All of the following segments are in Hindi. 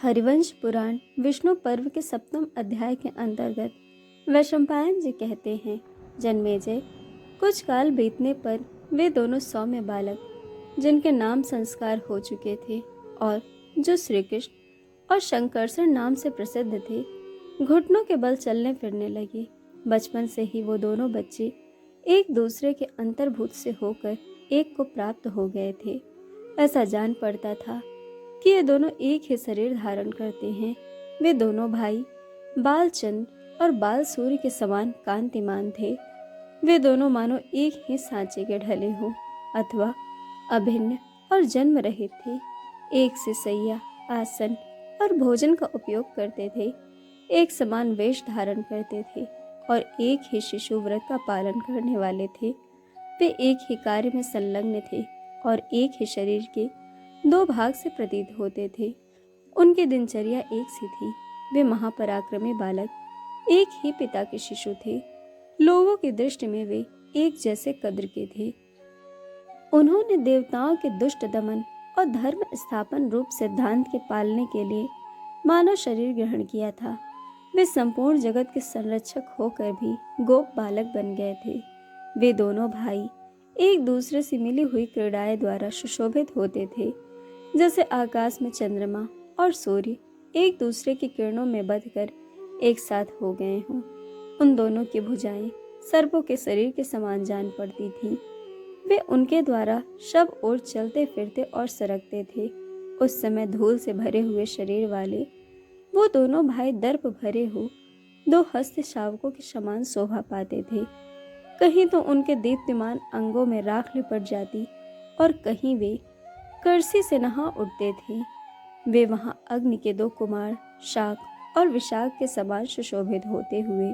हरिवंश पुराण विष्णु पर्व के सप्तम अध्याय के अंतर्गत वैशंपायन जी कहते हैं, जन्मेजय, कुछ काल बीतने पर वे दोनों सौम्य बालक, जिनके नाम संस्कार हो चुके थे और जो श्री कृष्ण और शंकरसर नाम से प्रसिद्ध थे, घुटनों के बल चलने फिरने लगे। बचपन से ही वो दोनों बच्चे एक दूसरे के अंतर्भूत से होकर एक को प्राप्त हो गए थे। ऐसा जान पड़ता था कि ये दोनों एक ही शरीर धारण करते हैं। वे दोनों भाई बालचंद और बाल सूर्य के समान कांतिमान थे। वे दोनों मानो एक ही सांचे के ढले हों अथवा अभिन्न और जन्म रहित थे। एक से सैया, आसन और भोजन का उपयोग करते थे, एक समान वेश धारण करते थे और एक ही शिशु व्रत का पालन करने वाले थे। वे एक ही कार्य में संलग्न थे और एक ही शरीर के दो भाग से प्रतीत होते थे। उनकी दिनचर्या एक सी थी। वे महापराक्रमी बालक एक ही पिता के शिशु थे। लोगों की दृष्टि में वे एक जैसे कद्र के थे। उन्होंने देवताओं के दुष्ट दमन और धर्म स्थापन रूप सिद्धांत के पालने के लिए मानव शरीर ग्रहण किया था। वे संपूर्ण जगत के संरक्षक होकर भी गोप बालक बन गए थे। वे दोनों भाई एक दूसरे से मिली हुई क्रीड़ाएं द्वारा सुशोभित होते थे, जैसे आकाश में चंद्रमा और सूर्य एक दूसरे की किरणों में बंधकर एक साथ हो गए हों। उन दोनों की भुजाएं सर्पों के शरीर के समान जान पड़ती थीं। वे उनके द्वारा सब ओर चलते फिरते और सरकते थे। उस समय धूल से भरे हुए शरीर वाले वो दोनों भाई दर्प भरे हो दो हस्त शावकों के समान शोभा पाते थे। कहीं तो उनके दीप्तिमान अंगों में राख लिपट जाती और कहीं वे करसी से नहा उठते थे। वे वहां अग्नि के दो कुमार शाक और विशाख के समान सुशोभित होते हुए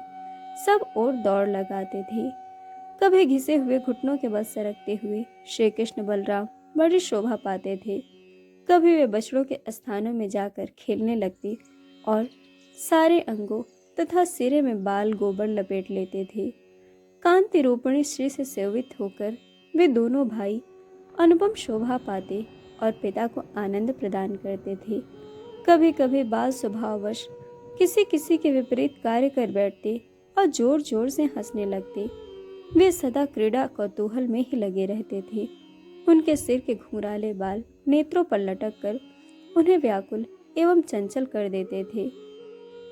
सब ओर दौड़ लगाते थे। कभी घिसे हुए घुटनों के बल सरकते हुए श्री कृष्ण बलराम बड़ी शोभा पाते थे। कभी वे बछड़ों के स्थानों में जाकर खेलने लगते और सारे अंगों तथा सिरे में बाल गोबर लपेट लेते थे। कांति रूपिणी श्री से सेवित होकर वे दोनों भाई अनुपम शोभा पाते और पिता को आनंद प्रदान करते थे। कभी कभी बाल स्वभाववश किसी किसी के विपरीत कार्य कर बैठते और जोर जोर से हंसने लगते। वे सदा क्रीड़ा कौतूहल में ही लगे रहते थे। उनके सिर के घुंघराले बाल नेत्रों पर लटक कर उन्हें व्याकुल एवं चंचल कर देते थे।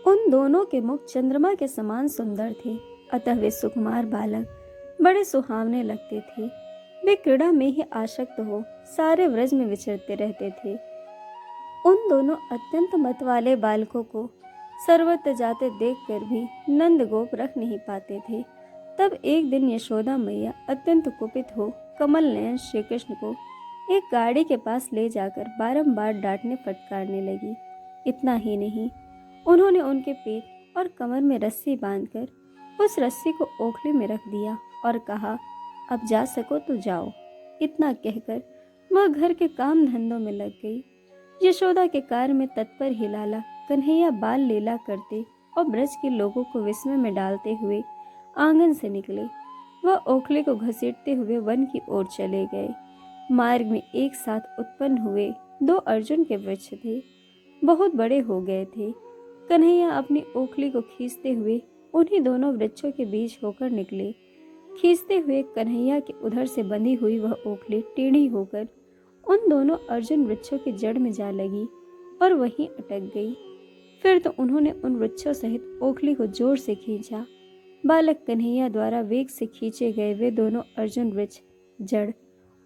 उन दोनों के मुख चंद्रमा के समान सुंदर थे, अतः वे सुकुमार बालक बड़े सुहावने लगते थे। वे क्रीड़ा में ही आसक्त हो सारे व्रज में विचरते रहते थे। उन दोनों अत्यंत मत वाले बालकों को सर्वत्र जाते देखकर भी नंद गोप रख नहीं पाते थे। तब एक दिन यशोदा मैया अत्यंत कुपित हो कमल नयन श्री कृष्ण को एक गाड़ी के पास ले जाकर बारंबार डांटने फटकारने लगी। इतना ही नहीं, उन्होंने उनके पेट और कमर में रस्सी बांधकर उस रस्सी को ओखली में रख दिया और कहा, अब जा सको तो जाओ। इतना कहकर वह घर के काम धंधों में लग गई। यशोदा के कार्य में तत्पर ही लाला कन्हैया बाल लीला करते और ब्रज के लोगों को विस्मय में डालते हुए आंगन से निकले। वह ओखली को घसीटते हुए वन की ओर चले गए। मार्ग में एक साथ उत्पन्न हुए दो अर्जुन के वृक्ष थे, बहुत बड़े हो गए थे। कन्हैया अपनी ओखली को खींचते हुए उन्हीं दोनों वृक्षों के बीच होकर निकले। खींचते हुए कन्हैया के उधर से बंधी हुई वह ओखली टेढ़ी होकर उन दोनों अर्जुन वृक्षों की जड़ में जा लगी और वहीं अटक गई। फिर तो उन्होंने उन वृक्षों सहित ओखली को जोर से खींचा। बालक कन्हैया द्वारा वेग से खींचे गए वे दोनों अर्जुन वृक्ष जड़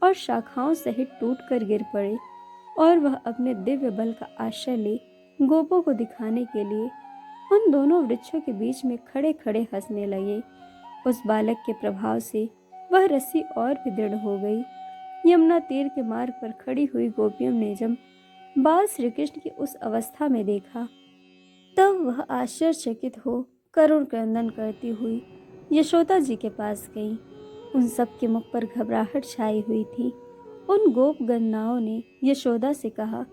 और शाखाओं सहित टूटकर गिर पड़े और वह अपने दिव्य बल का आश्रय ले गोपों को दिखाने के लिए उन दोनों वृक्षों के बीच में खड़े खड़े हंसने लगे। उस बालक के प्रभाव से वह रस्सी और भी दृढ़ हो गई। यमुना तीर के मार्ग पर खड़ी हुई गोपियों ने जब बाल श्री कृष्ण की उस अवस्था में देखा, तब वह आश्चर्यचकित हो करुण क्रंदन करती हुई यशोदा जी के पास गई। उन सब के मुख पर घबराहट छाई हुई थी। उन गोप गन्नाओं ने यशोदा से कहा,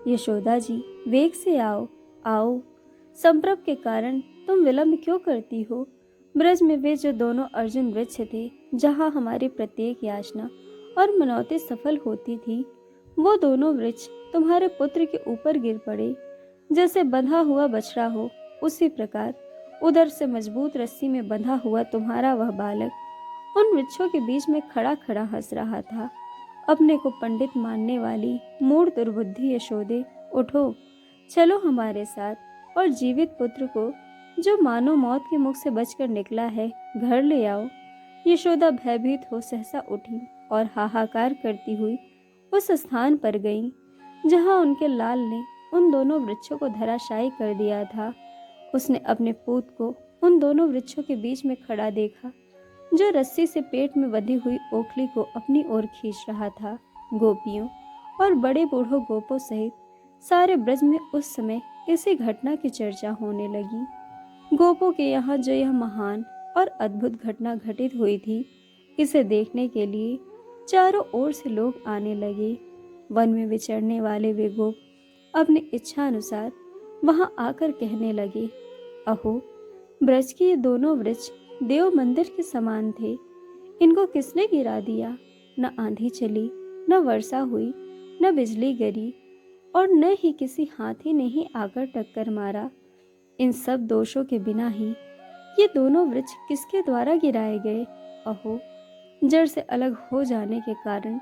यशोदा जी, वेग से आओ, आओ। संप्रभ के कारण तुम विलंब क्यों करती हो? ब्रज में वे जो दोनों अर्जुन वृक्ष थे, जहाँ हमारी प्रत्येक याचना और मनौती सफल होती थी, वो दोनों वृक्ष तुम्हारे पुत्र के ऊपर गिर पड़े, जैसे बंधा हुआ बछड़ा हो, उसी प्रकार उधर से मजबूत रस्सी में बंधा हुआ तुम्हारा वह बालक उन वृक्षों के बीच में खड़ा खड़ा हंस रहा था। अपने को पंडित मानने वाली मूढ़ दुर्बुद्धि यशोदे, उठो, चलो हमारे साथ और जीवित पुत्र को, जो मानो मौत के मुख से बचकर निकला है, घर ले आओ। यशोदा भयभीत हो सहसा उठी और हाहाकार करती हुई उस स्थान पर गई जहां उनके लाल ने उन दोनों वृक्षों को धराशायी कर दिया था। उसने अपने पूत को उन दोनों वृक्षों के बीच में खड़ा देखा, जो रस्सी से पेट में बंधी हुई ओखली को अपनी ओर खींच रहा था। गोपियों और बड़े बूढ़ों गोपों सहित सारे ब्रज में उस समय इसी घटना की चर्चा होने लगी। गोपों के यहाँ जो यह महान और अद्भुत घटना घटित हुई थी, इसे देखने के लिए चारों ओर से लोग आने लगे। वन में विचरने वाले वे गोप अपनी इच्छा अनुसार वहां आकर कहने लगे, अहो, ब्रज के ये दोनों वृक्ष देव मंदिर के समान थे, इनको किसने गिरा दिया? न आंधी चली, न वर्षा हुई, न बिजली गिरी, और न ही किसी हाथी ने ही आकर टक्कर मारा। इन सब दोषों के बिना ही ये दोनों वृक्ष किसके द्वारा गिराए गए? अहो, जड़ से अलग हो जाने के कारण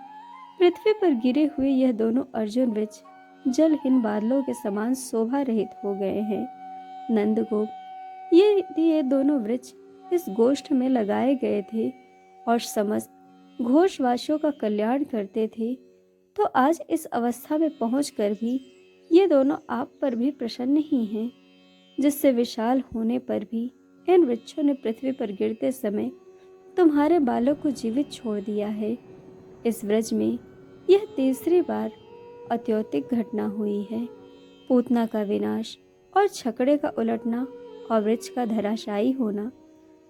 पृथ्वी पर गिरे हुए यह दोनों अर्जुन वृक्ष जलहीन बादलों के समान शोभा रहित हो गए हैं। नंदगोप, ये दोनों वृक्ष इस गोष्ठ में लगाए गए थे और समस्त घोषवासियों का कल्याण करते थे, तो आज इस अवस्था में पहुंचकर भी ये दोनों आप पर भी प्रसन्न ही हैं, जिससे विशाल होने पर भी इन वृक्षों ने पृथ्वी पर गिरते समय तुम्हारे बालक को जीवित छोड़ दिया है। इस व्रज में यह तीसरी बार अत्यौतिक घटना हुई है। पूतना का विनाश और छकड़े का उलटना और वृक्ष का धराशायी होना,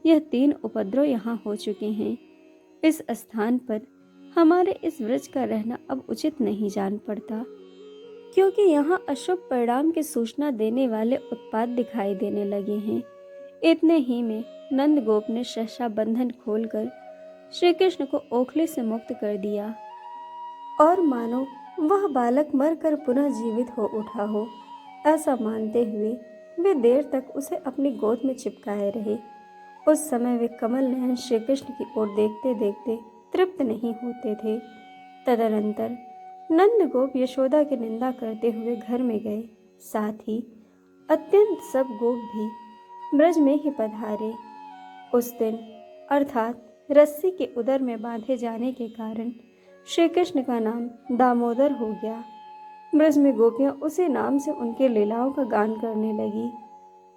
यह 3 उपद्रव यहाँ हो चुके हैं। इस स्थान पर हमारे इस वृक्ष का रहना अब उचित नहीं जान पड़ता, क्योंकि यहाँ अशुभ परिणाम की सूचना देने वाले उत्पात दिखाई देने लगे हैं। इतने ही में नंदगोप ने सहसा बंधन खोलकर श्री कृष्ण को ओखले से मुक्त कर दिया और मानो वह बालक मरकर पुनः जीवित हो उठा हो, ऐसा मानते हुए वे देर तक उसे अपनी गोद में चिपकाए रहे। उस समय वे कमल नयन श्री कृष्ण की ओर देखते देखते तृप्त नहीं होते थे। तदनंतर नंदगोप यशोदा की निंदा करते हुए घर में गए। साथ ही अत्यंत सब गोप भी ब्रज में ही पधारे। उस दिन अर्थात रस्सी के उदर में बांधे जाने के कारण श्री कृष्ण का नाम दामोदर हो गया। ब्रज में गोपियां उसी नाम से उनके लीलाओं का गान करने लगी।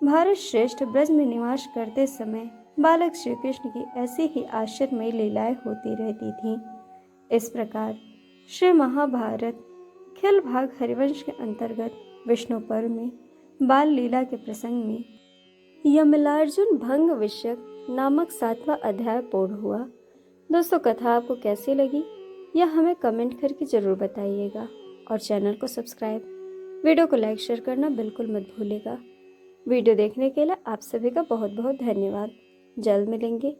भारत श्रेष्ठ ब्रज में निवास करते समय बालक श्री कृष्ण की ऐसी ही आश्चर्यमयी लीलाएं होती रहती थीं। इस प्रकार श्री महाभारत खिल भाग हरिवंश के अंतर्गत विष्णु पर्व में बाल लीला के प्रसंग में यमलार्जुन भंग विषयक नामक 7वां अध्याय पूर्ण हुआ। दोस्तों, कथा आपको कैसी लगी यह हमें कमेंट करके जरूर बताइएगा और चैनल को सब्सक्राइब, वीडियो को लाइक शेयर करना बिल्कुल मत भूलिएगा। वीडियो देखने के लिए आप सभी का बहुत बहुत धन्यवाद। जल्द मिलेंगे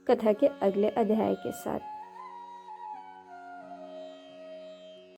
कथा के अगले अध्याय के साथ।